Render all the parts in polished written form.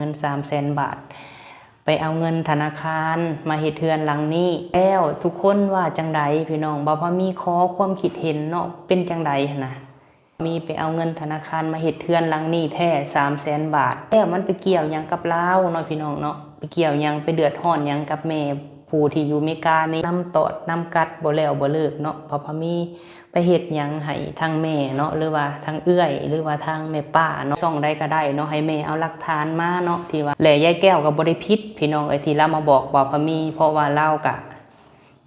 เงิน300,000 บาทไปเอาเงินธนาคารมาเฮ็ดเทือนหลังนี้แล้วทุกคนว่าจังใดพี่น้องบ่พอมีขอความคิดเห็นเนาะเป็นจังใดหั่นนะมีไปเอาเงินธนาคารมาเฮ็ดเทือนหลังนี้แท้300,000 บาทแล้วมันไปเกี่ยวหยังกับลาวเนาะพี่น้องเนาะไปเกี่ยวหยังไปเดือดร้อนหยังกับแม่ผู้ที่อยู่อเมริกานี่นำตอดนำกัดบ่แล้วบ่เลิกเนาะเพราะพอมีไปเฮ็ดหยังให้ทางแม่เนาะหรือว่าทางเอื้อยหรือว่าทางแม่ป้าเนาะช่องใดก็ได้เนาะให้แม่เอาหลักฐานมาเนาะที่ว่าแหล่ยายแก้วก็บ่ได้ผิดพี่น้องที่เรามาบอกว่าพอมีเพราะว่าเราก็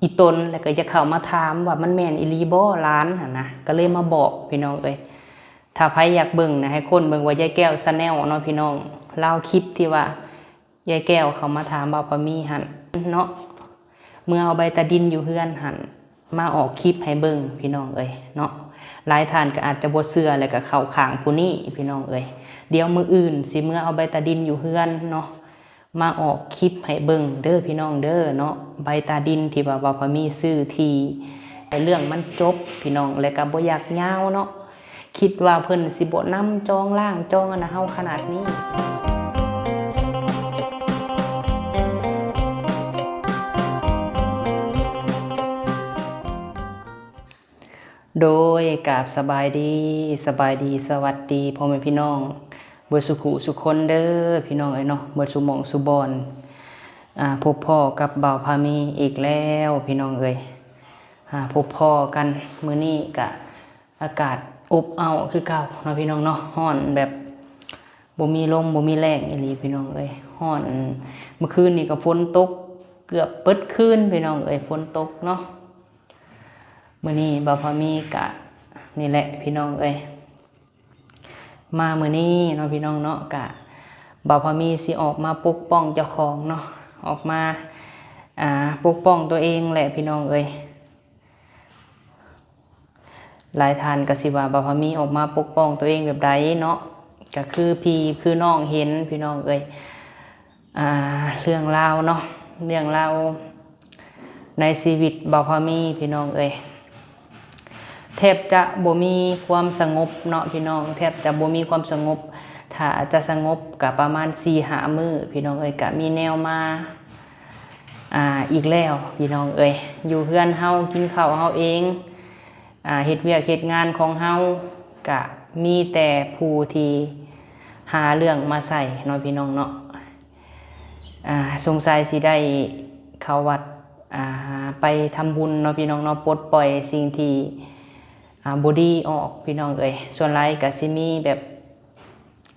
อีตนแล้วก็จะเข้ามาถามว่ามันแม่นอีหลีบ่ร้านหั่นนะก็เลยมาบอกพี่น้องถ้าใครอยากเบิ่งนะให้คนเบิ่งว่ายายแก้วชาแนลเนาะพี่น้องเล่าคลิปที่ว่ายายแก้วเขามาถามว่าพอมีหั่นเนาะเมื่อเอาใบตาดินอยู่เฮือนหั่นมาออกคลิปให้เบิ่งพี่น้องเนาะหลายท่านก็อาจจะบ่เชื่อแล้วก็เข้าข้างผู้นี้พี่น้องเดี๋ยวมื้ออื่นสิเมื่อเอาใบตาดินอยู่เฮือนเนาะมาออกคลิปให้เบิ่งเด้อพี่น้องเด้อเนาะใบตาดินที่ว่าพอมีซื้อทีเรื่องมันจบพี่น้องแล้วก็บ่อยากยาวเนาะคิดว่าเพิ่นสิบ่นำจองล่างจองอันนะเฮาขนาดนี้โดยกราบสบายดีสวัสดีพ่อแม่พี่น้องเบิดสุขุสุขคนเด้อพี่น้องเนาะเบิดสุหม่องสุบอนพบพ่อกับบ่าวพามีอีกแล้วพี่น้องพบพ่อกันมื้อนี้ก็อากาศอบอ้าวคือเก่าเนาะพี่น้องเนาะร้อนแบบบ่มีลมบ่มีแรงอีหลีพี่น้องร้อนเมื่อคืนนี้ก็ฝนตกเกือบเบิดคืนพี่น้องฝนตกเนาะมื้อนี้บ่าวพามีกะนี่แหละพี่น้องมามื้อนี้เนาะพี่น้องเนาะกะบ่าวพามีสิออกมาปกป้องเจ้าของเนาะออกมาปกป้องตัวเองแหละพี่น้องหลายท่านก็สิว่าบ่าวพามีออกมาปกป้องตัวเองแบบใดเนาะก็คือพี่คือน้องเห็นพี่น้องเรื่องราวเนาะเรื่องราวในชีวิตบ่าวพามีพี่น้องแทบจะบ่มีความสงบเนาะพี่น้องแทบจะบ่มีความสงบถ้าจะสงบก็ประมาณ 4-5 มื้อพี่น้องก็มีแนวมาอีกแล้วพี่น้องอยู่เฮือนเฮากินข้าวเฮาเองเฮ็ดเวียกเฮ็ดงานของเฮาก็มีแต่ผู้ที่หาเรื่องมาใส่เนาะพี่น้องเนาะสงสัยสิได้เข้าวัดไปทำบุญเนาะพี่น้องเนาะปลดปล่อยสิ่งที่บอดี้ออกพี่น้องส่วนไรก็สิมีแบบ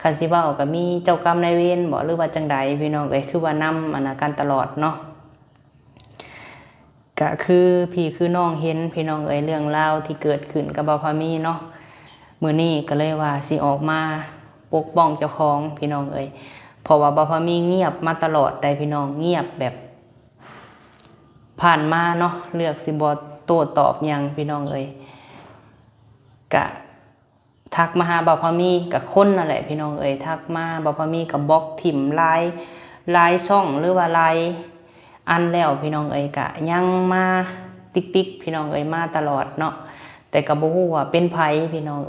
คันสิเว้าก็มีเจ้ากรรมนายเวรบ่หรือว่าจังใดพี่น้องคือว่านำอนาการตลอดเนาะก็คือพี่คือน้องเห็นพี่น้องเรื่องราวที่เกิดขึ้นกับบ่าวพามีเนาะมื้อนี้ก็เลยว่าสิออกมาปกป้องเจ้าของพี่น้องเพราะว่าบ่าวพามีเงียบมาตลอดได้พี่น้องเงียบแบบผ่านมาเนาะเลือกสิบ่โต้ตอบหยังพี่น้องกะทักมาหาบ่าวพามีกับคนนั่นแหละพี่น้องทักมาบ่าวพามีกับบล็อกถิ่มไลน์ช่องหรือว่าไลน์อันแล้วพี่น้องกะยังมาติ๊กพี่น้องมาตลอดเนาะแต่ก็บ่ฮู้ว่าเป็นไผพี่น้อง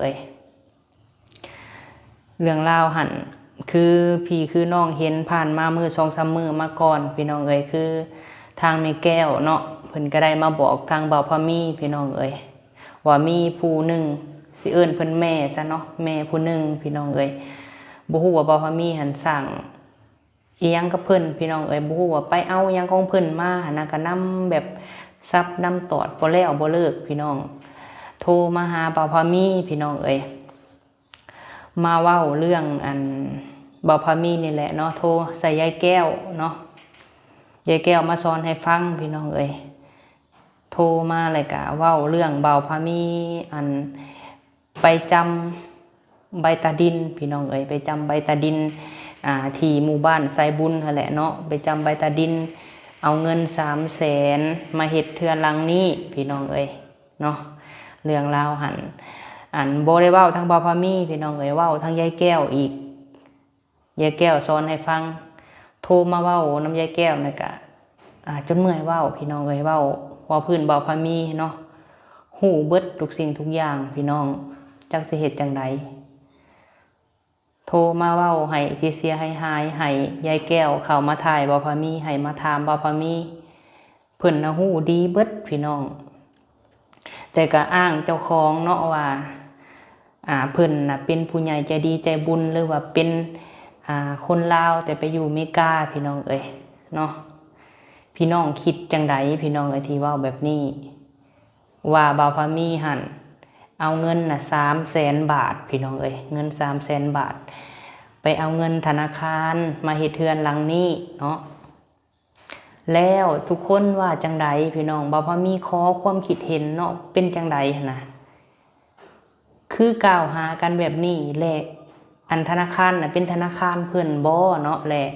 เรื่องราวหั่นคือพี่คือน้องเห็นผ่านมามื้อ 2-3 มื้อมาก่อนพี่น้องคือทางแม่แก้วเนาะเพิ่นก็ได้มาบอกทางบ่าวพามีพี่น้องว่ามีผู้หนึ่งสิเอิ้นเพิ่นแม่ซะเนาะแม่ผู้หนึ่งพี่น้องบ่ฮู้ว่าบ่าวพามีหันสั่งอีหยังกับเพิ่นพี่น้องบ่ฮู้ว่าไปเอาหยังของเพิ่นมาหั่นนะก็นำแบบซับนำตอดบ่แล้วบ่เลิกพี่น้องโทรมาหาบ่าวพามีพี่น้องมาเว้าเรื่องอันบ่าวพามีนี่แหละเนาะโทรใส่ยายแก้วเนาะยายแก้วมาสอนให้ฟังพี่น้องโทรมาเลยกะเว้าเรื่องบ่าวพามีอันไปจำใบตาดินพี่น้องไปจำใบตาดินที่หมู่บ้านไซบุญนั่นแหละเนาะไปจำใบตาดินเอาเงิน300,000มาเฮ็ดเทือนหลังนี้พี่น้องเนาะเรื่องราวหันบ่ได้เว้าทางบ่าวพามีพี่น้องเว้าทางยายแก้วอีกยายแก้วสอนให้ฟังโทรมาเว้านำยายแก้วนี่กะจนเมื่อยเว้าพี่น้องเว้าพื้นบ่าวพามีเนาะฮู้เบิดทุกสิ่งทุกอย่างพี่น้องจักสิเฮ็ดจังใด โทรมาเว้าให้เสียให้หายให้ยายแก้วเข้ามาถ่ายบ่พามีให้มาถามบ่พามีเพิ่นน่ะฮู้ดีเบิดพี่น้องแต่ก็อ้างเจ้าของเนาะว่าเพิ่นน่ะเป็นผู้ใหญ่ใจดีใจบุญหรือว่าเป็นคนลาวแต่ไปอยู่อเมริกาพี่น้องเอ้ยเนาะพี่น้องคิดจังไดพี่น้องเอ้ยที่เว้าแบบนี้ว่าบ่าวพามีหั่นเอาเงินน่ะ300,000 บาทพี่น้องเอ้ยเงิน300,000 บาทไปเอาเงินธนาคารมาเฮ็ดเรือนหลังนี้เนาะแล้วทุกคนว่าจังไดพี่น้องบ่าวพามีขอความคิดเห็นเนาะเป็นจังไดนะคือกล่าวหากันแบบนี้แหละอันธนาคารน่ะเป็นธนาคารเพิ่นบ่เนาะแหละ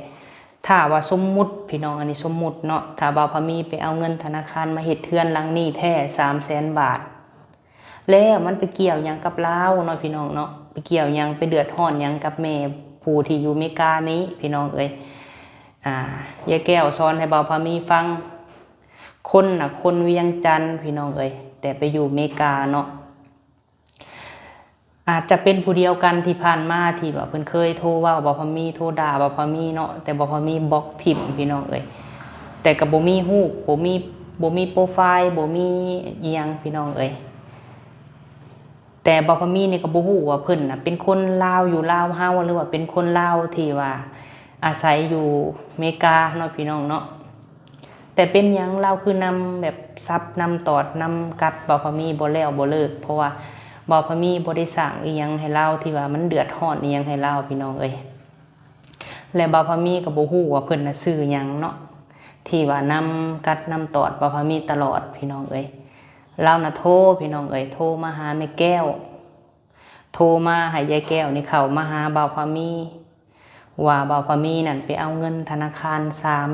ถ้าว่าสมมุติพี่น้องอันนี้สมมุติเนาะถ้าบ่าวพามีไปเอาเงินธนาคารมาเฮ็ดเรือนหลังนี้แท้300,000 บาทแล้วมันไปเกี่ยวหยังกับลาวเนาะพี่น้องเนาะไปเกี่ยวหยังไปเดือดร้อนหยังกับแม่ผู้ที่อยู่อเมริกานี้พี่น้องเอ้ยยายแก้วสอนให้บ่าวพามีฟังคนน่ะคนเวียงจันทน์พี่น้องเอ้ยแต่ไปอยู่อเมริกาเนาะอาจจะเป็นผู้เดียวกันที่ผ่านมาที่ว่าเพิ่นเคยโทรเว้าบ่าวพามีโทรด่าบ่าวพามีเนาะแต่บ่าวพามีบล็อกทิ่มพี่น้องเอ้ยแต่ก็บ่มีรูปบ่มีโปรไฟล์บ่มีอีหยังพี่น้องเอ้ยแต่บ่าวพามีนี่ก็บ่ฮู้ว่าเพิ่นน่ะเป็นคนลาวอยู่ลาวเฮาหรือว่าเป็นคนลาวที่ว่าอาศัยอยู่อเมริกาเนาะพี่น้องเนาะแต่เป็นหยังลาวคือนำแบบซับนำตอดนำกัดบ่าวพามีบ่แล้วบ่เลิกเพราะว่าบ่าวพามีบ่ได้สร้างอีหยังให้ลาวที่ว่ามันเดือดร้อนอีหยังให้ลาวพี่น้องเอ้ยและบ่าวพามีก็บ่ฮู้ว่าเพิ่นน่ะซื้อหยังเนาะที่ว่านำกัดนำตอดบ่าวพามีตลอดพี่น้องเอ้ยเราน่ะโทรพี่น้องเอ้ยโทรมาหาแม่แก้วโทรมาให้ยายแก้วนี่เข้ามาหาบ่าวพามีว่าบ่าวพามีนั่นไปเอาเงินธนาคาร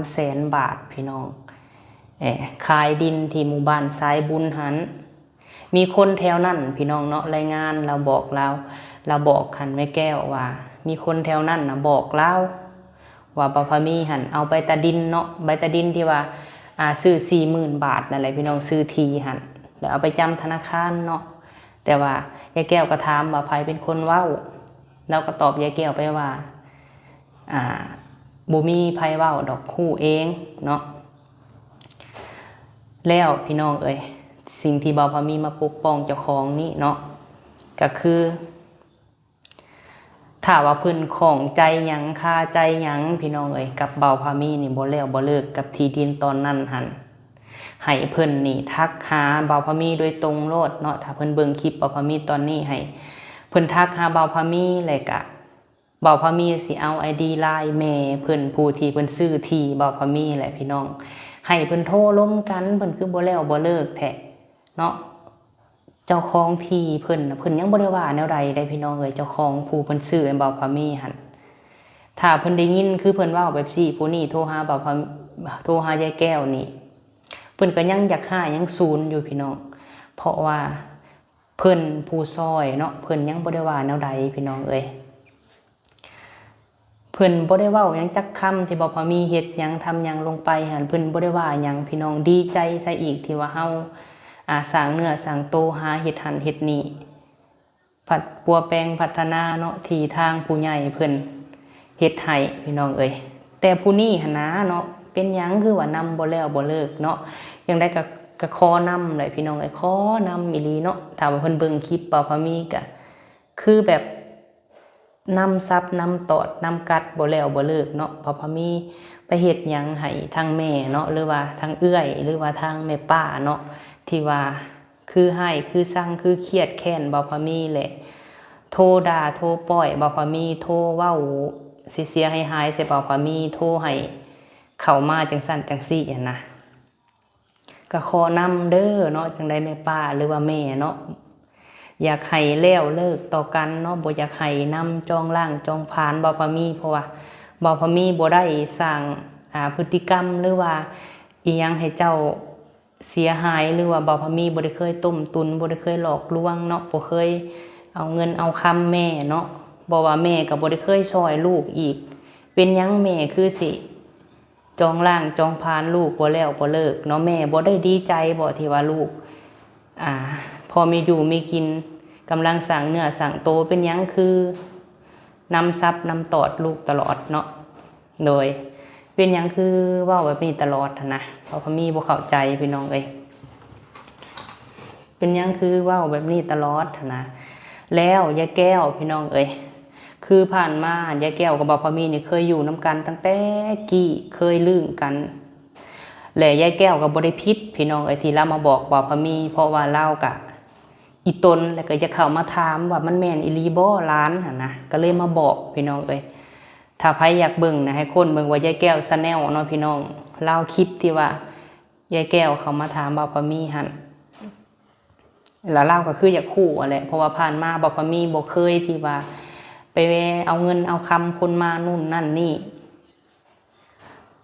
300,000 บาทพี่น้องขายดินที่หมู่บ้านสายบุญหันมีคนแถวนั้นพี่น้องเนาะรายงานเราบอกคันแม่แก้วว่ามีคนแถวนั้นน่ะบอกเราว่าบ่าวพามีหันเอาใบตาดินเนาะใบตาดินที่ว่าซื้อ 40,000 บาทนั่นแหละพี่น้องซื้อทีหันแล้วเอาไปจำธนาคารเนาะแต่ว่ายายแก้วก็ถามว่าไผเป็นคนเว้าเราก็ตอบยายแก้วไปว่าบ่มีไผเว้าดอกคู่เองเนาะแล้วพี่น้องเอ้ยสิ่งที่บ่าวพามีมาปกป้องเจ้าของนี่เนาะก็คือถ้าว่าเพิ่นของใจหยังคาใจหยังพี่น้องเอ้ยกับบ่าวพามีนี่บ่แล้วบ่เลิกกับที่ดินตอนนั้นหั่นให้เพิ่นนี่ทักหาบ่าวพามีโดยตรงโลดเนาะถ้าเพิ่นเบิ่งคลิปบ่าวพามีตอนนี้ให้เพิ่นทักหาบ่าวพามีแล้วก็บ่าวพามีสิเอา ID ไลน์แม่เพิ่นผู้ที่เพิ่นซื้อที่บ่าวพามีแหละพี่น้องให้เพิ่นโทรล้มกันเพิ่นคือบ่แล้วบ่เลิกแท้เนาะเจ้าของที่เพิ่นยังบ่ได้ว่าแนวใดได้พี่น้องเอ้ยเจ้าของผู้เพิ่นซื้อให้บ่าวพามีหั่นถ้าเพิ่นได้ยินคือเพิ่นเว้าแบบซี่ผู้นี้โทรหาบ่าวพาโทรหายายแก้วนี่เพิ่นก็ยังอยากหายังซูนอยู่พี่น้องเพราะว่าเพิ่นผู้ซอยเนาะเพิ่นยังบ่ได้ว่าแนวใดพี่น้องเอ้ยเพิ่นบ่ได้เว้าหยังจักคำที่บ่าวพามีเฮ็ดหยังทำหยังลงไปหั่นเพิ่นบ่ได้ว่าหยังพี่น้องดีใจซะอีกที่ว่าเฮาสร้างเนื้อสร้างโตหาเฮ็ดหันเฮ็ดนี่ปัวแปลงพัฒนาเนาะที่ทางผู้ใหญ่เพิ่นเฮ็ดให้พี่น้องเอ้ยแต่ผู้นี้หั่นนะเนาะเป็นหยังคือว่านำบ่แล้วบ่เลิกเนาะยังได้ก็ขอนำเลยพี่น้องเอ้ยขอนำอีหลีเนาะถ้าว่าเพิ่นเบิ่งคลิปบ่าวพามีก็คือแบบนำซับนำตอดนำกัดบ่แล้วบ่เลิกเนาะบ่าวพามีไปเฮ็ดหยังให้ทางแม่เนาะหรือว่าทางเอื้อยหรือว่าทางแม่ป้าเนาะที่ว่าคือให้คือสั่งคือเครียดแค้นบ่าวพามีแหละโทรด่าโทรปล่อยบ่าวพามีโทรเว้าเสียให้หายใส่บ่าวพามีโทรให้เข้ามาจังซั่นจังซี่นะก็ขอนำเด้อเนาะจังได๋แม่ป้าหรือว่าแม่เนาะอยากให้แล้วเลิกต่อกันเนาะบ่อยากให้นำจองล่างจองผานบ่าวพามีเพราะว่าบ่าวพามีบ่ได้สร้างพฤติกรรมหรือว่าอีหยังให้เจ้าเสียหายหรือว่าบ่าวพามีบ่ได้เคยต้มตุนบ่ได้เคยหลอกลวงเนาะบ่เคยเอาเงินเอาคำแม่เนาะบ่ว่าแม่ก็บ่ได้เคยช่วยลูกอีกเป็นหยังแม่คือสิจองล่างจองผานลูกบ่แล้วบ่เลิกเนาะแม่บ่ได้ดีใจบ่ที่ว่าลูกพอมีอยู่มีกินกำลังสร้างเนื้อสร้างโตเป็นหยังคือ นำซับนำตอดลูกตลอดเนาะโดยเป็นหยังคือเว้าแบบนี้ตลอดนะเพราะพ่อมีบ่เข้าใจพี่น้องเอ้ยเป็นหยังคือเว้าแบบนี้ตลอดนะแล้วยายแก้วพี่น้องเอ้ยคือผ่านมายายแก้วกับบ่าวพ่อมีนี่เคยอยู่นํกันตั้งแต่กี้เคยลืมกันและยายแก้วก็บ่ได้ผิดพี่น้องเอ้ยที่เรามาบอกบ่าวพ่อมีเพราะว่าเราก็อีตนแล้วก็จะเข้ามาถามว่ามันแม่นอีหลีบ่ร้านหั่นนะก็เลยมาบอกพี่น้องเอ้ยถ้าใครอยากเบิ่งนะให้คนเบิ่งว่ายายแก้ว Channel เนาะพี่น้องเล่าคลิปที่ว่ายายแก้วเขามาถามบ่าวพ่อมีหั่นแล้วเล่าก็คืออยากคู่แหละเพราะว่าผ่านมาบ่าวพ่อมีบ่เคยที่ว่าไปเอาเงินเอาคำคนมานู่นนั่นนี่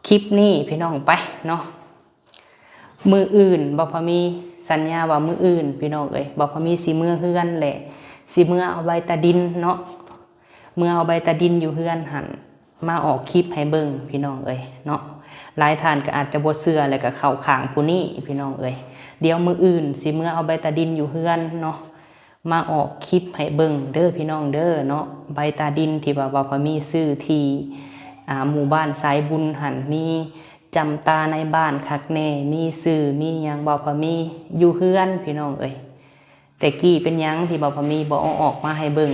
คลิปนี้พี่น้องไปเนาะมืออื่นบ่พอมีสัญญาว่ามืออื่นพี่น้องเอ้ยบ่พอมีสิมือเฮือนแหละสิมือเอาใบตะดินเนาะเมื่อเอาใบตะดินอยู่เฮือนหันมาออกคลิปให้เบิ่งพี่น้องเอ้ยเนาะหลายท่านก็อาจจะบ่เชื่อแล้วก็เข้าข้างผู้นี้พี่น้องเอ้ยเดี๋ยวมืออื่นสิมือเอาใบตะดินอยู่เฮือนเนาะมาออกคลิปให้เบิ่งเด้อพี่น้องเด้อเนาะใบตาดินที่ว่าบ่พอมีซื้อที่หมู่บ้านสายบุญหันมีจำตาในบ้านคักแน่มีซื้อมีหยังบ่พอมีอยู่เฮือนพี่น้องเอ้ยแต่กี้เป็นหยังที่บ่พอมีบ่เอาออกมาให้เบิ่ง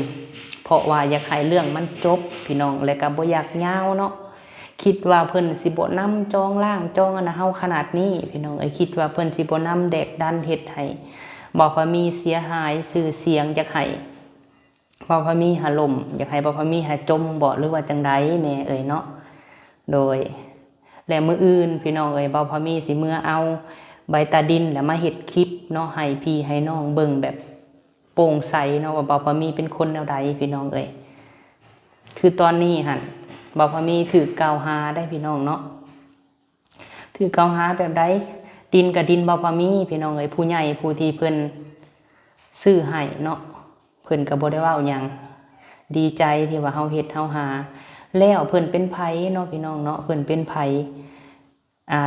เพราะว่าอยากให้เรื่องมันจบพี่น้องและก็บ่อยากยาวเนาะคิดว่าเพิ่นสิบ่นำจองล่างจองอันเฮาขนาดนี้พี่น้องเอ้ยคิดว่าเพิ่นสิบ่นำแดกดันเฮ็ดให้บ่พอมีเสียหายชื่อเสียงอยากให้บ่พอมีหล่มอยากให้บ่พอมีหจมบ่หรือว่าจังไดแม่เอ้ยเนาะโดยและมื้ออื่นพี่น้องเอ้ยบ่พอมีสิมื้อเอาใบตาดินแล้วมาเฮ็ดคลิปเนาะให้พี่ให้น้องเบิ่งแบบโปร่งใสเนาะว่าบ่พอมีเป็นคนแนวใดพี่น้องเอ้ยคือตอนนี้หั่นบ่พอมีถูกกล่าวหาได้พี่น้องเนาะถูกกล่าวหาแบบใดดินกับดินบ่พอมีพี่น้องเอ้ยผู้ใหญ่ผู้ที่เพิ่นซื้อให้เนาะเพิ่นก็บ่ได้เว้าหยังดีใจที่ว่าเฮาเฮ็ดเฮาหาแล้วเพิ่นเป็นไผเนาะพี่น้องเนาะเพิ่นเป็นไผ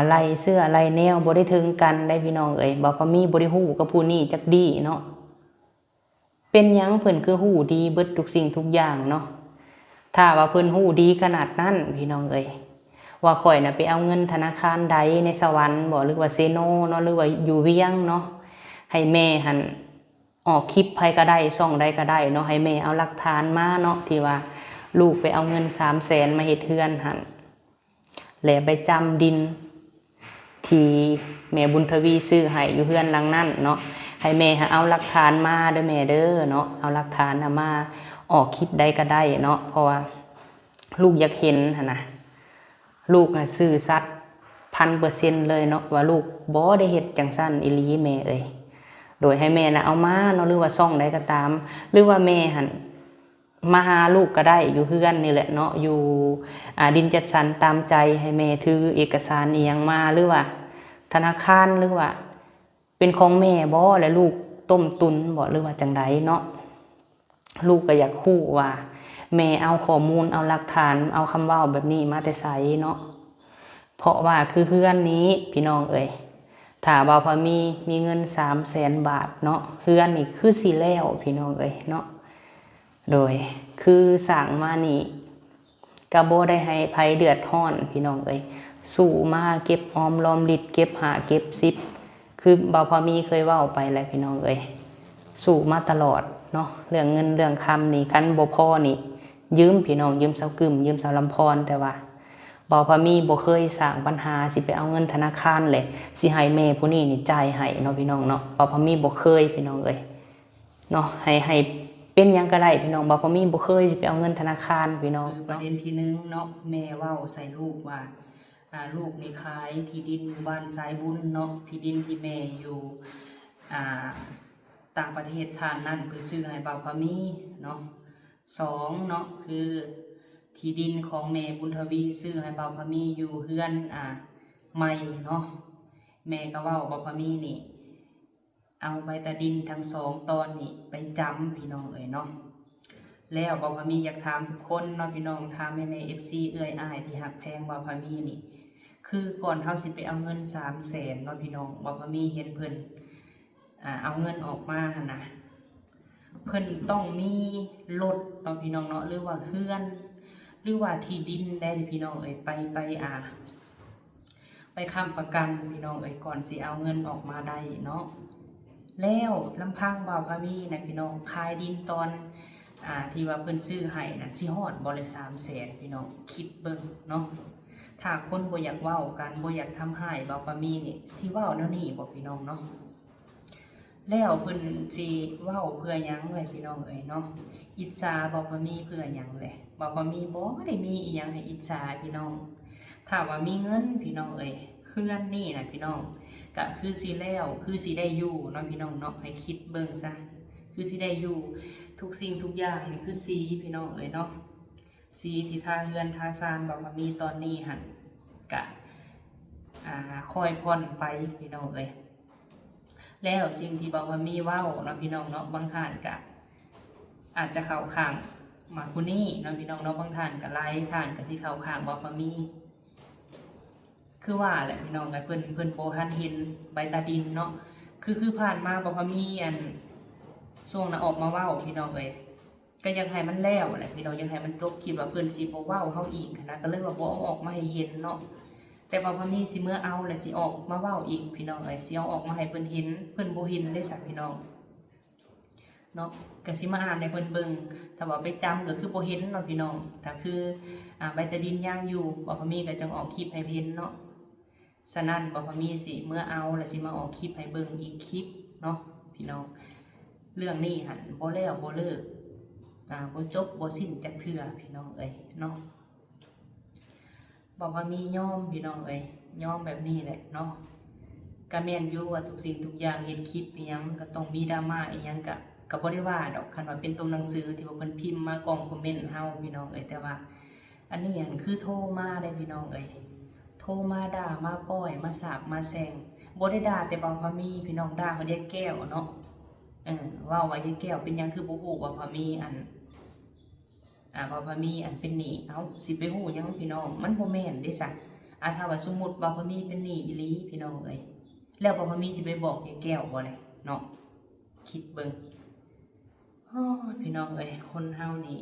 ไล่เสื้อไล่แนวบ่ได้ถึงกันได้พี่น้องเอ้ยบ่พอมีบ่ได้ฮู้กับผู้นี้จักดีเนาะเป็นหยังเพิ่นคือฮู้ดีเบิดทุกสิ่งทุกอย่างเนาะถ้าว่าเพิ่นฮู้ดีขนาดนั้นพี่น้องเอ้ยว่าข่อยน่ะไปเอาเงินธนาคารใดในสวรรค์บ่หรือว่าเซโนเนาะหรือว่าอยู่เวียงเนาะให้แม่หั่นออกคลิปไผก็ได้ช่องใดก็ได้เนาะให้แม่เอาหลักฐานมาเนาะที่ว่าลูกไปเอาเงิน300,000มาเฮ็ดเฮือนหั่นแล้วไปจำดินที่แม่บุญทวีซื้อให้อยู่เฮือนหลังนั้นเนาะให้แม่เอาหลักฐานมาเด้อแม่เด้อเนาะเอาหลักฐานมาออกคลิปใดก็ได้เนาะเพราะว่าลูกอยากเห็นหั่นนะลูกซื่อสัตย์ 1,000% เลยเนาะว่าลูกบ่ได้เฮ็ดจังซั่นอีหลีแม่เอ้ยโดยให้แม่น่ะเอามาเนาะหรือว่าช่องใดก็ตามหรือว่าแม่หั่นมาหาลูกก็ได้อยู่เฮือนนี่แหละเนาะอยู่ดินจัดสรรตามใจให้แม่ถือเอกสารอีหยังมาหรือว่าธนาคารหรือว่าเป็นของแม่บ่และลูกต้มตุนบ่หรือว่าจังไดเนาะลูกก็อยากฮู้ว่าแม่เอาข้อมูลเอาหลักฐานเอาคำเว้าแบบนี้มาแต่ไสเนาะเพราะว่าคือเฮือนนี้พี่น้องเอ้ยถ้าบ่พอมีเงิน300,000 บาทเนาะเฮือนนี่คือสิแล้วพี่น้องเอ้ยเนาะโดยคือสร้างมานี่ก็บ่ได้ให้ไผเดือดร้อนพี่น้องเอ้ยสู้มาเก็บออมรอมริดเก็บ5เก็บ10คือบ่พอมีเคยเว้าไปแหละพี่น้องเอ้ยสู้มาตลอดเนาะเรื่องเงินเรื่องคำนี่กันบ่พอนี่ยืมพี่น้องยืมเสากึมยืมสาวลำพรแต่ว่าบ่พอมีบ่เคยสร้างปัญหาสิไปเอาเงินธนาคารแหละสิให้แม่ผู้นี้นี่จ่ายให้เนาะพี่น้องเนาะบ่พอมีบ่เคยพี่น้องเอ้ยเนาะให้เป็นหยังก็ได้พี่น้องบ่พอมีบ่เคยสิไปเอาเงินธนาคารพี่น้องประเด็นที่1เนาะแม่เว้าใส่ลูกว่าลูกนี่ขายที่ดินหมู่บ้านสายบุญเนาะที่ดินที่แม่อยู่ต่างประเทศทานนั่นเพิ่นซื้อให้บ่าวพามีเนาะ2เนาะคือที่ดินของแม่บุญทวีซื้อให้บ่าวพามีอยู่เฮือนใหม่เนาะแม่ก็เว้าบ่าวพามีนี่เอาใบตาดินทั้ง2ตอนนี่ไปจำพี่น้องเอ้ยเนาะแล้วบ่าวพามีอยากถามทุกคนเนาะพี่น้องถามแม่ๆ FC เอื้อยอ้ายที่ฮักแพงบ่าวพามีนี่คือก่อนเฮาสิไปเอาเงิน300,000เนาะพี่น้องบ่าวพามีเห็นเพิ่นเอาเงินออกมาหั่นน่ะ เพิ่นต้องมีรถเนาะพี่น้องเนาะหรือว่าเฮือนหรือว่าที่ดินได้พี่น้องเอ้ยไปค้ำประกันพี่น้องเอ้ยก่อนสิเอาเงินออกมาได้เนาะแล้วลำพังบ่าวพามีนะพี่น้องขายดินตอนที่ว่าเพิ่นซื้อให้นะสิฮอดบ่เลย300,000พี่น้องคิดเบิ่งเนาะถ้าคนบ่อยากเว้ากันบ่อยากทำให้บ่าวพามีนี่สิเว้าแนวนี้บ่พี่น้องเนาะแล้วเพิ่นสิเว้าเพื่อหยังเลยพี่น้องเอ้ยเนาะอิจฉาบ่าวพามีเพื่อหยังแหละบ่าวพามีบ่ได้มีอีหยังให้อิจฉาพี่น้องถ้าว่ามีเงินพี่น้องเอ้ยเฮือนนี่นะพี่น้องก็คือสิแล้วคือสิได้อยู่เนาะพี่น้องเนาะให้คิดเบิ่งซะคือสิได้อยู่ทุกสิ่งทุกอย่างนี่คือสีพี่น้องเอ้ยเนาะสีที่ทาเฮือนทาซานบ่าวพามีตอนนี้หั่นก็คอยผ่อนไปพี่น้องเอ้ยแล้วสิ่งที่บ่าวพามีเว้าเนาะพี่น้องเนาะบางท่านก็อาจจะเข้าข้างมาผู้นี้เนาะพี่น้องเนาะบางท่านก็ไล่ท่านก็สิเข้าข้างบ่าวพามีคือว่าแหละพี่น้องไงเพิ่นโปรทันเห็นใบตาดินเนาะคือผ่านมาบ่พอมีอันช่วงน่ะออกมาเว้าพี่น้องเอ้ยก็ยังให้มันแล้วแหละพี่น้องยังให้มันจบคิดว่าเพิ่นสิบ่เว้าเฮาอีกนะก็เลยว่าบ่เอาออกมาให้เห็นเนาะแต่ว่าพอมีสิเมื่อเอาแหละสิออกมาเว้าอีกพี่น้องเอ้ยสิเอาออกมาให้เพิ่นเห็นเพิ่นบ่เห็นได้สักพี่น้องเนาะก็สิมาอ่านให้เพิ่นเบิ่งถ้าว่าไปจำก็คือบ่เห็นเนาะพี่น้องถ้าคือใบตาดินย่างอยู่บ่พอมีก็จังออกคลิปให้เห็นเนาะฉะนั้นบ่พอมีสิเมื่อเอาแล้วสิมาออกคลิปให้เบิ่งอีกคลิปเนาะพี่น้องเรื่องนี้หั่นบ่แล้วบ่เลิกบ่จบบ่สิ้นจักเทื่อพี่น้องเอ้ยเนาะบ่พอมียอมพี่น้องเอ้ยยอมแบบนี้แหละเนาะก็แม่นอยู่ว่าทุกสิ่งทุกอย่างเฮ็ดคลิปอีหยังก็ต้องมีดราม่าอีหยังก็บ่ได้ว่าดอกคันว่าเป็นตัวหนังสือที่ว่าเพิ่นพิมพ์มากล่องคอมเมนต์เฮาพี่น้องเอ้ยแต่ว่าอันนี้หั่นคือโทรมาได้พี่น้องเอ้ยโทรมาด่ามาป้อยมาสาบมาแซงบ่ได้ด่าแต่บ่าวพามีพี่น้องด่าเขายายแก้วเนาะว่าว่ายายแก้วเป็นหยังคือบ่ฮู้ว่าพามีบ่าวพามีเป็นหนี้เอ้าสิไปฮู้หยังพี่น้องมันบ่แม่นเด้ซะถ้าว่าสมมุติบ่าวพามีเป็นหนี้อีหลีพี่น้องเอ้ยแล้วบ่าวพามีสิไปบอกยายแก้วบ่เลยเนาะคิดเบิ่งพี่น้องเอ้ยคนเฮานี่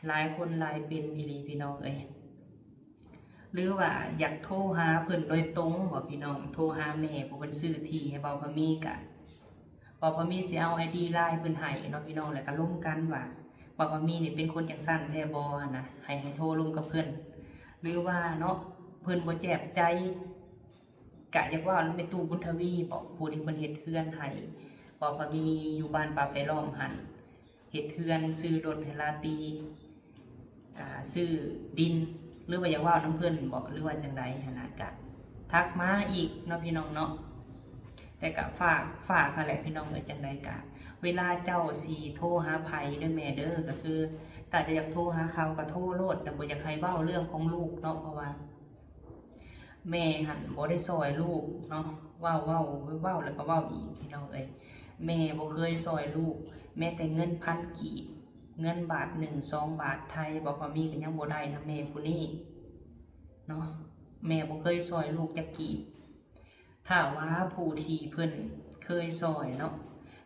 หลายคนหลายเป็นอีหลีพี่น้องเอ้ยหรือว่าอยากโทรหาเพิ่นโดยตรงบ่พี่น้องโทรหาแม่ผู้เพิ่นซื้อที่ให้บ่าวพามีกะบ่าวพามีสิเอา ID LINE เพิ่นให้เนาะพี่น้องแล้วก็ลงกันว่าบ่าวพามีนี่เป็นคนจังซั่นแท้บ่นะให้โทรลงกับเพิ่นหรือว่าเนาะเพิ่นบ่แจ็บใจกะอยากว่าแม่ตู่บุญทวีบอกผู้ที่เพิ่นเฮ็ดเฮือนให้บ่าวพามีอยู่บ้านป่าไปล้อมหั่นเฮ็ดเฮือนซื้อรถให้ลาตีซื้อดินหรือว่าอยากว่าน้ำเพื่อนบอกหรือว่าจังไดขนาดกะทักมาอีกเนาะพี่น้องเนาะแต่กะฝากกันแหละพี่น้องจังไดกะเวลาเจ้าสีโทรหาไผเด้อแม่เด้อก็คือแต่จะอยากโทรหาเขาก็โทรโลดแต่บ่อยากให้เว้าเรื่องของลูกเนาะเพราะว่าแม่หันบ่ได้ซอยลูกเนาะเว้าแล้วก็เว้าอีกพี่น้องแม่บ่เคยซอยลูกแม้แต่เงินพันกีบเงินบาท1-2 บาทไทยบ่พอมีก็ยังบ่ได้นะแม่ผู้นี้เนาะแม่บ่เคยซอยลูกจักกีบถ้าว่าผู้ที่เพิ่นเคยซอยเนาะ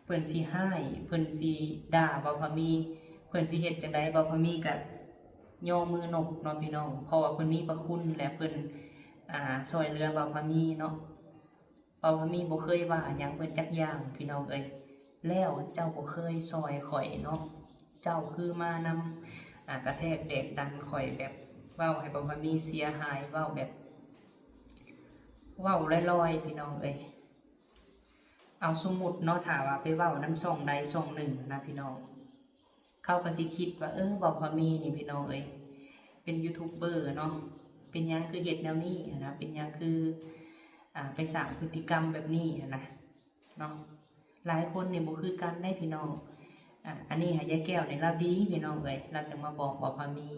เพิ่นสิให้เพิ่นสิด่าบ่พอมีเพิ่นสิเฮ็ดจังไดบ่พอมีก็ย่อมือนบเนาะพี่น้องเพราะว่าเพิ่นมีพระคุณและเพิ่นซอยเหลือบ่พอมีเนาะบ่พอมีบ่เคยว่าหยังเพิ่นจักอย่างพี่น้องแล้วเจ้าบ่เคยซอยข่อยเนาะเจ้าคือมานำกระแทกแดกดันข่อยแบบเว้าให้บ่พอมีเสียหายเว้าแบบเว้าลอยๆพี่น้องเอาสมมุติเนาะถ้าว่าไปเว้านำช่องใดช่องหนึ่งนะพี่น้องเขาก็สิคิดว่าบ่พอมีนี่พี่น้องเป็นยูทูบเบอร์เนาะเป็นหยังคือเฮ็ดแนวนี้นะเป็นหยังคือไปสร้างพฤติกรรมแบบนี้นะเนาะหลายคนนี่บ่คือกันได้พี่น้องอันนี้ยายแก้วในเราดีพี่น้องเราจะมาบอกบ่พอมี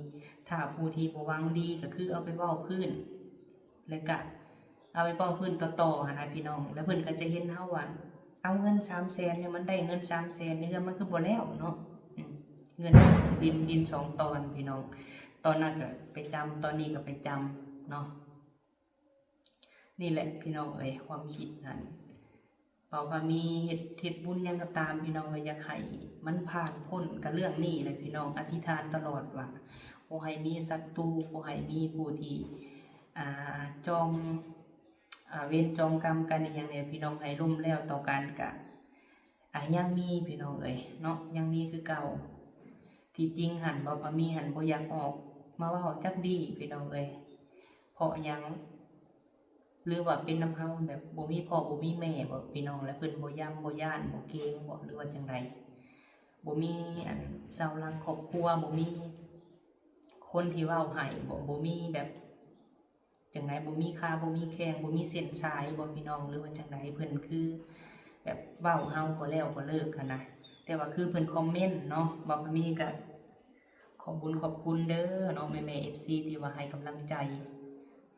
ถ้าผู้ที่บ่หวังดีก็คือเอาไปเว้าพื้นแล้วก็เอาไปเว้าพื้นต่อๆนะพี่น้องแล้วเพิ่นก็จะเห็นเฮาว่าเอาเงิน300,000เนี่ยมันได้เงิน300,000นี่มันคือบ่แล้วเนาะเงินดิน2 ตอนพี่น้องตอนนั้นก็ไปจำตอนนี้ก็ไปจำเนาะนี่แหละพี่น้องความคิดนั้นป ว่ามีเฮ็ดบุญยังก็ตามพี่น้องอยากให้มันผ่านพ้นกับเรื่องนี้เลยพี่น้องอธิษฐานตลอดว่าบ่ให้มีศัตรูบ่ให้มีผู้ที่จองเวรจองกรรมกันอย่างเนี่ยพี่น้องให้ร่มแล้วต่อกันกะยังมีพี่น้องเนาะยังมีคือเก่าที่จริงหันบ่มีหันบ่อยากออกมาว่าจักดีพี่น้องเพราะยังหรือว่าเป็นน้ำเฮาแบบบ่มีพ่อบ่มีแม่บ่พี่น้องและเพิ่นบ่ย้ำบ่ย่านบ่เกรงบ่หรือว่าจังไดบ่มีเสาหลักครอบครัวบ่มีคนที่เว้าให้บ่มีแบบจังไดบ่มีค่าบ่มีแข้งบ่มีเส้นสายบ่พี่น้องหรือว่าจังไดเพิ่นคือแบบเว้าเฮาบ่แล้วบ่เลิกกันนะแต่ว่าคือเพิ่นคอมเมนต์เนาะบ่มีก็ขอบคุณเด้อเนาะแม่ๆ FC ที่ว่าให้กำลังใจ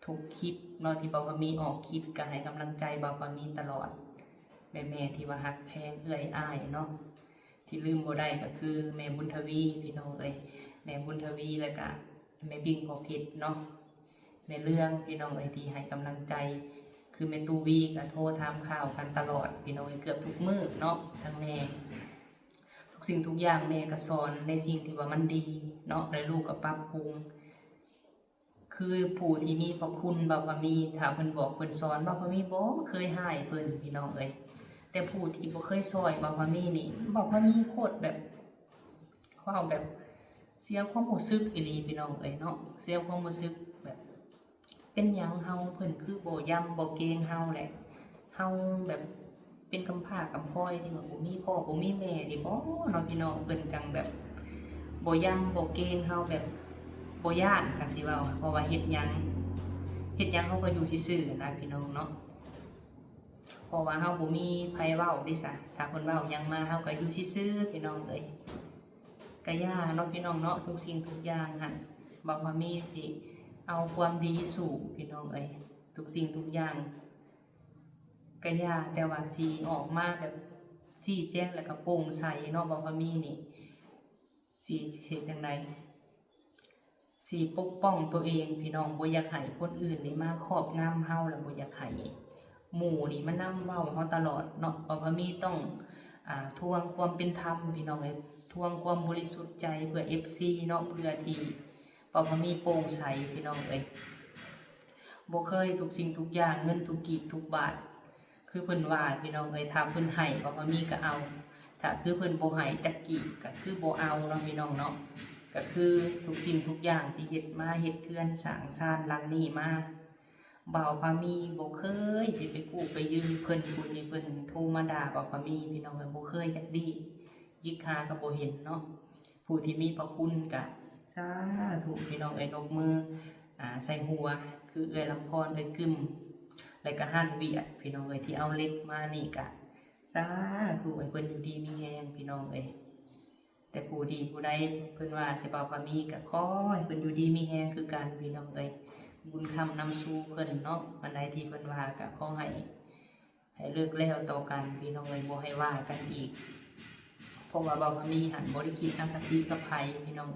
ทุกคลิปเนาะที่บ่มีออกคลิปก็ให้กำลังใจบ่มีตลอดแม่ๆที่ว่าฮักแพงเอื้อยอ้ายเนาะที่ลืมบ่ได้ก็คือแม่บุญทวีพี่น้องแม่บุญทวีแล้วก็แม่บิ่งพอผิดเนาะในเรื่องพี่น้องที่ให้กำลังใจคือแม่ตูวีก็โทรถามข่าวกันตลอดพี่น้องเกือบทุกมื้อเนาะทั้งแม่ทุกสิ่งทุกอย่างแม่ก็สอนในสิ่งที่ว่ามันดีเนาะและลูกก็ปรับปรุงคือผู้ที่มีพระคุณบ่มีถ้าเพิ่นบอกเพิ่นสอนบ่มีบ่เคยให้เพิ่นพี่น้องแต่ผู้ที่บ่เคยซอยบ่มีนี่บ่มีโคตรแบบความแบบเสียความรู้สึกอีหลีพี่น้องเนาะเสียความรู้สึกแบบเป็นหยังเฮาเพิ่นคือบ่ย้ำบ่เกรงเฮาแหละเฮาแบบเป็นกำพร้ากำพร้อยที่ว่าบ่มีพ่อบ่มีแม่นี่บ่เนาะพี่น้องเพิ่นจังแบบบ่ย้ำบ่เกรงเฮาแบบบ่ย่านก็สิเว้าเพราะว่าเฮ็ดหยังเฮาก็อยู่ซื่อๆนะพี่น้องเนาะเพราะว่าเฮาบ่มีไผเว้าดิซะถ้าเพิ่นเว้าหยังมาเฮาก็อยู่ซื่อๆพี่น้องก็ย่าเนาะพี่น้องเนาะทุกสิ่งทุกอย่างหั่นบ่ว่ามีสิเอาความดีสู่พี่น้องทุกสิ่งทุกอย่างก็ย่าแต่ว่าสิออกมาแบบชี้แจงแล้วก็โปร่งใสเนาะบ่ว่ามีนี่สิเฮ็ดจังไดสิปกป้องตัวเองพี่น้องบ่อยากให้คนอื่นนี่มาครอบงำเฮาแล้วบ่อยากให้หมู่นี่มานำเว้าเฮาตลอดเนาะบ่ว่ามีต้องทวงความเป็นธรรมพี่น้องทวงความบริสุทธิ์ใจเพื่อ FC เนาะเพื่อที่บ่ว่ามีโปร่งใสพี่น้องบ่เคยทุกสิ่งทุกอย่างเงินทุกกีบทุกบาทคือเพิ่นว่าพี่น้องถ้าเพิ่นให้บ่ว่ามีก็เอาถ้าคือเพิ่นบ่ให้จักกีบก็คือบ่เอาเนาะพี่น้องเนาะก็คือทุกสิ่งทุกอย่างที่เฮ็ดมาเฮ็ดเทือนสร้างศาลหลังนี้มาบ่าวพามีบ่เคยสิไปกู้ไปยืมเพิ่นผู้ที่เพิ่นโทรมาด่าบ่าวพามีพี่น้องบ่เคยจักดียิกหาก็บ่เห็นเนาะผู้ที่มีพระคุณก็สาธุพี่น้องนกมือใส่หัวคือลำพรกึมแล้วก็หั่นเวียดพี่น้องที่เอาเล็กมานี่ก็สาธุเพิ่นอยู่ดีมีแฮงพี่น้องแต่ผู้ดีผู้ใดเพิ่นว่าสิบ่าวพามีก็ขอให้เพิ่นอยู่ดีมีแฮงคือกันพี่น้องบุญคำนำสู่เพิ่นเนาะอันใดที่เพิ่นว่าก็ขอให้เลิกแล้วต่อกันพี่น้องบ่ให้ว่ากันอีกเพราะว่าบ่าวพามีหันบ่ได้คิดอคติกับไผพี่น้อง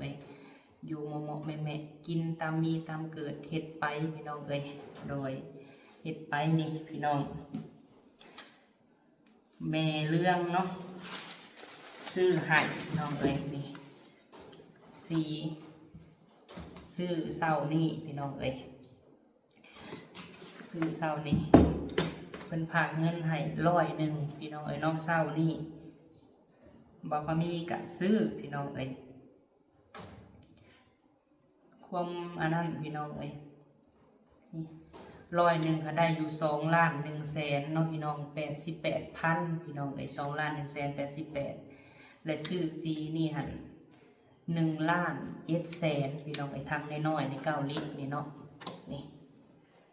อยู่เหมาะๆแม่ๆกินตามมีตามเกิดเฮ็ดไปพี่น้องโดยเฮ็ดไปนี่พี่น้องแม่เรื่องเนาะซื้อให้พี่น้องนี่สีซื้อเศร้านี่พี่น้องซื้อเศร้านี่เพิ่นฝากเงินให้100พี่น้องน้องเศร้านี่บ่พามีก็ซื้อพี่น้องความอันนั้นพี่น้องนี่100ก็ได้อยู่2,100,000เนาะพี่น้อง88,000พี่น้อง2,188,000และซื้อสีนี่หั่น1,700,000พี่น้องทำน้อยๆใน9 ลิตรนี่เนาะนี่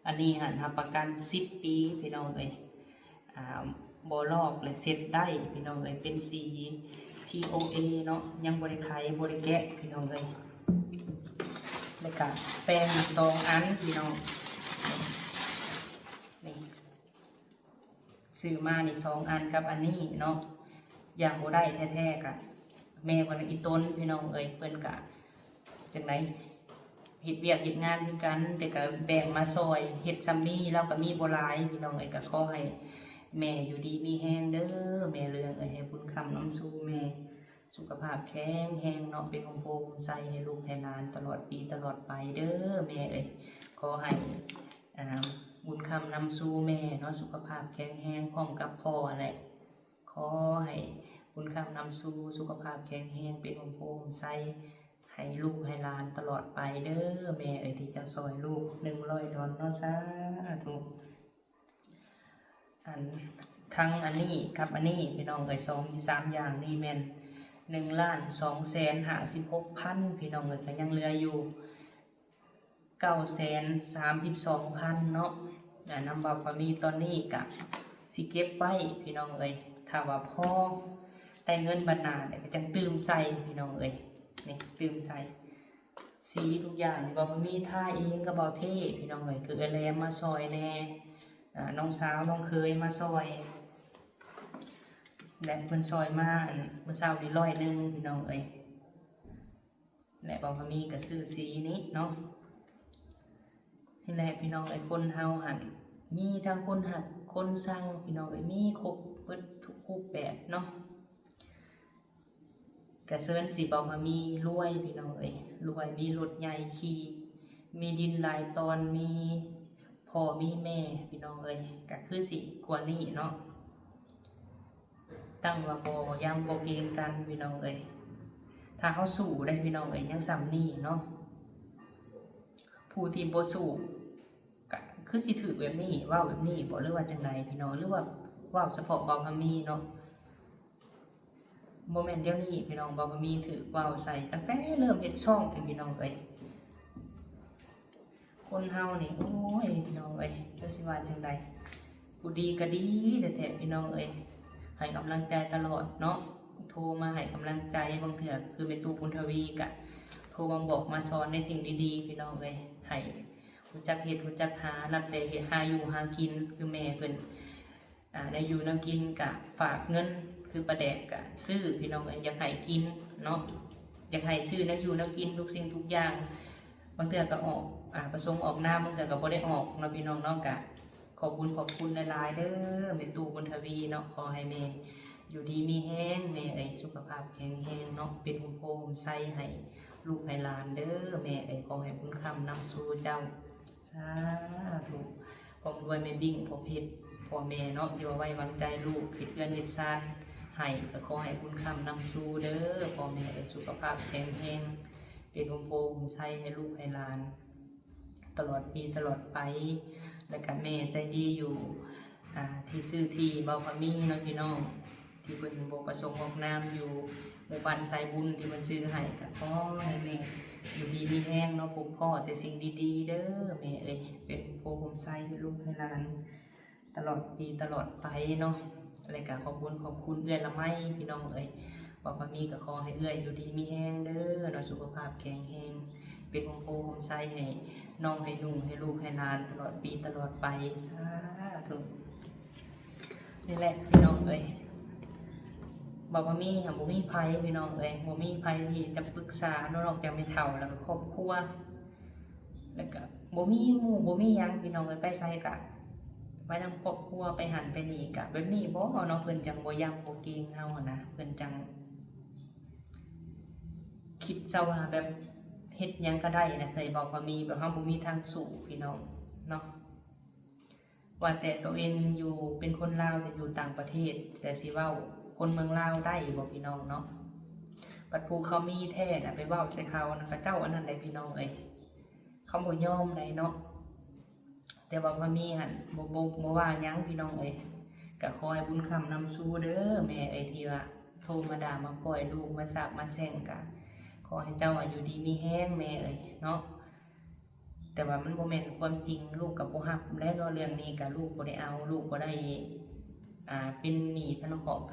อันนี้หั่นรับประกัน10 ปีพี่น้องบ่ลอกและเซ็ตได้พี่น้องเป็นสี TOA เนาะยังบ่ได้ขายบ่ได้แกะพี่น้องแล้วก็แป้ง2 อันพี่น้องนี่ซื้อมานี่2 อันกับอันนี้เนาะอย่างบ่ได้แท้ๆก็แม่เพิ่นอีต้นพี่น้องเพิ่นก็จังได๋เฮ็ดเวียกเฮ็ดงานคือกันแต่ก็แบ่งมาซอยเฮ็ดซ้ำนี้แล้วก็มีบ่หลายพี่น้องก็ขอให้ แม่อยู่ดีมีแห้งเด้อแม่เรืองให้บุญคำน้ำสู้แม่สุขภาพแข็งแรงเนาะเป็นโฮมใส่ให้ลูกให้หลานตลอดปีตลอดไปเด้อแม่ขอให้บุญคำนำสู่แม่เนาะสุขภาพแข็งแรงพร้อมกับพ่อแหละขอให้บุญคำนำสู่สุขภาพแข็งแรงเป็นโฮมใส่ให้ลูกให้หลานตลอดไปเด้อแม่ที่จะซอยลูก100 ดอลเนาะสาธุทั้งอันนี้กับอันนี้พี่น้อง3 อย่างนี่แม่น1,256,000พี่น้องก็ยังเหลืออยู่932,000เนาะนำบ่าวพามีตอนนี้ก็สิเก็บไว้พี่น้องถ้าว่าพ่อได้เงินบรรณาก็จังตื่มใส่พี่น้องนี่ตื่มใส่สีทุกอย่างบ่าวพามีท่าเองก็บ่าวเท่พี่น้องคือแลมมาซอยแน่น้องสาวน้องเคยมาซอยและเพิ่นซอยมาเมื่อเช้านี้100พี่น้องและบ่าวพามีก็ซื้อสีนี้เนาะนี่แหละพี่น้องคนเฮาหันมีทั้งคนหักคนสั่งพี่น้องมีครบเบิดทุกรูปแบบเนาะกระเซินสิบ่าวพามีรวยพี่น้องรวยมีรถใหญ่ขี่มีดินหลายตอนมีพ่อมีแม่พี่น้องก็คือสิกว่านี้เนาะตั้งว่าบ่ยังบ่เก่งกันพี่น้องถ้าเฮาสู้ได้พี่น้องยังซ้ำนี้เนาะผู้ที่บ่สู้ก็คือสิถือแบบนี้ว่าแบบนี้บ่หรือว่าจังไดพี่น้องหรือว่าว่าเฉพาะบ่าวพามีเนาะบ่แม่นเดี๋ยวนี้พี่น้องบ่าวพามีถือว่าใส่ตั้งแต่เริ่มเฮ็ดช่องพี่น้องคนเฮานี่โอ้ยพี่น้องจะสิว่าจังไดผู้ดีก็ดีแต่แท้พี่น้องให้กำลังใจตลอดเนาะโทรมาให้กำลังใจบางเถื่อคือเป็นตูบุญทวีกะโทรมาบอกมาสอนในสิ่งดีๆพี่น้องให้รู้จักเฮ็ดรู้จักหานับแต่เฮ็ดหาอยู่หากินคือแม่เพิ่นได้อยู่นำกินกะฝากเงินคือประแดกกะซื้อพี่น้องอยากให้กินเนาะอยากให้ซื้อนะอยู่นำกินทุกสิ่งทุกอย่างบางเถื่อก็ออกประสงค์ออกน้ำบางเถื่อก็บ่ได้ออกเนาะพี่น้องเนาะกะขอบคุณหลายๆเด้อแม่ตู่บุญทวีเนาะขอให้แม่อยู่ดีมีแห้งแม่สุขภาพแข็งแรงเนาะเป็นโฮมใส่ให้ลูกให้หลานเด้อแม่ขอให้บุญคำนำสู่เจ้าสาธุผมด้วยแม่บิ่งพ่อเพชรพ่อแม่เนาะอยู่ไว้วางใจลูกเฮ็ดเพื่อนเฮ็ดซานให้ก็ขอให้บุญคำนำสู่เด้อพ่อแม่สุขภาพแข็งแรงเป็นโฮมใส่ให้ลูกให้หลานตลอดปีตลอดไปและก็แม่ใจดีอยู่ที่ซื้อที่บ่าวพามีเนาะพี่น้องที่เพิ่นบ่ประสงค์ออกนามอยู่หมู่บ้านสายบุญที่เพิ่นซื้อให้ก็ขอให้แม่อยู่ดีมีแห้งเนาะพบพ่อแต่สิ่งดีๆเด้อแม่เป็นโพผมใส่ให้ลูกให้หลานตลอดปีตลอดไปเนาะและก็ขอบคุณเอื้อยละไม้พี่น้องบ่าวพามีก็ขอให้เอื้อยอยู่ดีมีแห้งเด้อเนาะสุขภาพแข็งแรงเป็นโพผมใส่ให้น้องให้นุ่งให้ลูกให้หลานตลอดปีตลอดไปสาธุนี่แหละพี่น้องบอกว่าบ่มีภัยพี่น้องบ่มีภัยที่จะปรึกษานอกจากไม่เฒ่าแล้วก็ครอบครัวแล้วก็บ่มีหมู่บ่มีหยังพี่น้องไปไสกะไปนำครอบครัวไปหันไปนี่กะแบบนี้บ่เนาะเพิ่นจังบ่ยักบ่เกรงเฮานะเพิ่นจังคิดซะว่าแบบเฮ็ดหยังก็ได้นะใส่บอกว่ามีแบบเฮาบ่มีทางสู้พี่น้องเนาะว่าแต่ตัวเองอยู่เป็นคนลาวแต่อยู่ต่างประเทศแต่สิเว้าคนเมืองลาวได้บ่พี่น้องเนาะปัดผู้เขามีแท้น่ะไปเว้าใส่เขานะก็เจ้าอันนั้นได้พี่น้องเขาบ่ยอมได้เนาะแต่ว่าพามีหั่นบ่ว่าหยังพี่น้องก็ขอให้บุญคำนำสู่เด้อแม่ที่ว่าโทรมาด่ามาปล่อยลูกมาสาบมาแช่งกะขอให้เจ้าอยู่ดีมีแห้งแม่เนาะแต่ว่ามันบ่แม่นความจริงลูกกับบ่ฮับและเรื่องนี้กับลูกบ่ได้เอาลูกบ่ได้เป็นหนี้ธ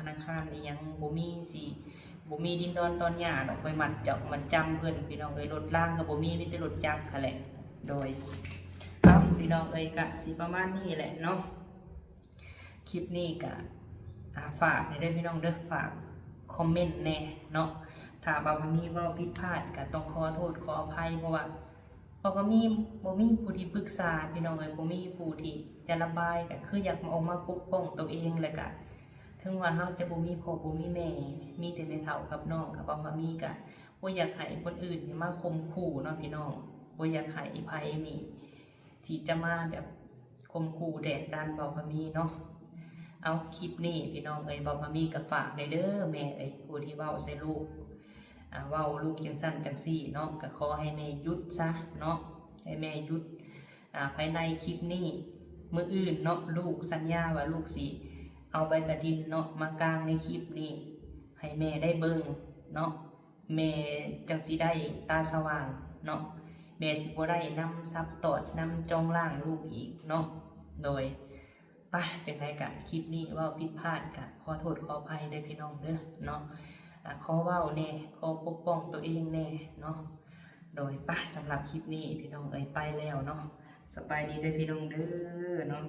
นาคารอีหยังบ่มีดินดอนตอนหญ้าดอกไปมัดเจาะมันจำเพิ่นพี่น้องรถล่างก็บ่มีแต่รถจักรค่ะแหละโดยพี่น้องก็สิประมาณนี้แหละเนาะคลิปนี้ก็ฝากให้ได้พี่น้องเด้อฝากคอมเมนต์แน่เนาะถ้าบ่าวมีเว้าผิดพลาดก็ต้องขอโทษขออภัยเพราะว่า เพราะว่าบ่มีผู้ที่ปรึกษาพี่น้องเอ้ยบ่มีผู้ที่จะระบายก็คืออยากออกมาปกป้องตัวเองแล้วก็ถึงว่าเฮาจะบ่มีพ่อบ่มีแม่มีแต่แม่เฒ่ากับน้องกับบ่มีก็บ่อยากให้คนอื่นนี่มาข่มขู่เนาะพี่น้องบ่อยากให้ไผนี่ที่จะมาแบบข่มขู่แดกดันบ่มีเนาะเอาคลิปนี้พี่น้องเอ้ยบ่มีก็ฝากได้เด้อแม่เอ้ยผู้ที่เว้าใส่ลูกเว้าลูกจังซั่นจังซี่เนาะก็ขอให้แม่หยุดซะเนาะให้แม่หยุดภายในคลิปนี้มื้ออื่นเนาะลูกสัญญาว่าลูกสิเอาใบตะดินเนาะมากางในคลิปนี้ให้แม่ได้เบิ่งเนาะแม่จังสิได้ตาสว่างเนาะแม่สิบ่ได้นำซับตอดนำจองล่างลูกอีกเนาะโดยป่ะจังไดกะคลิปนี้เว้าผิดพลาดกะขอโทษขออภัยเด้อพี่น้องเด้อเนาะขอเว้าแน่ขอปกป้องตัวเองแน่เนาะโดยป่ะสำหรับคลิปนี้พี่น้องเอ้ยไปแล้วเนาะสบายดีเด้อพี่น้องเด้อเนาะ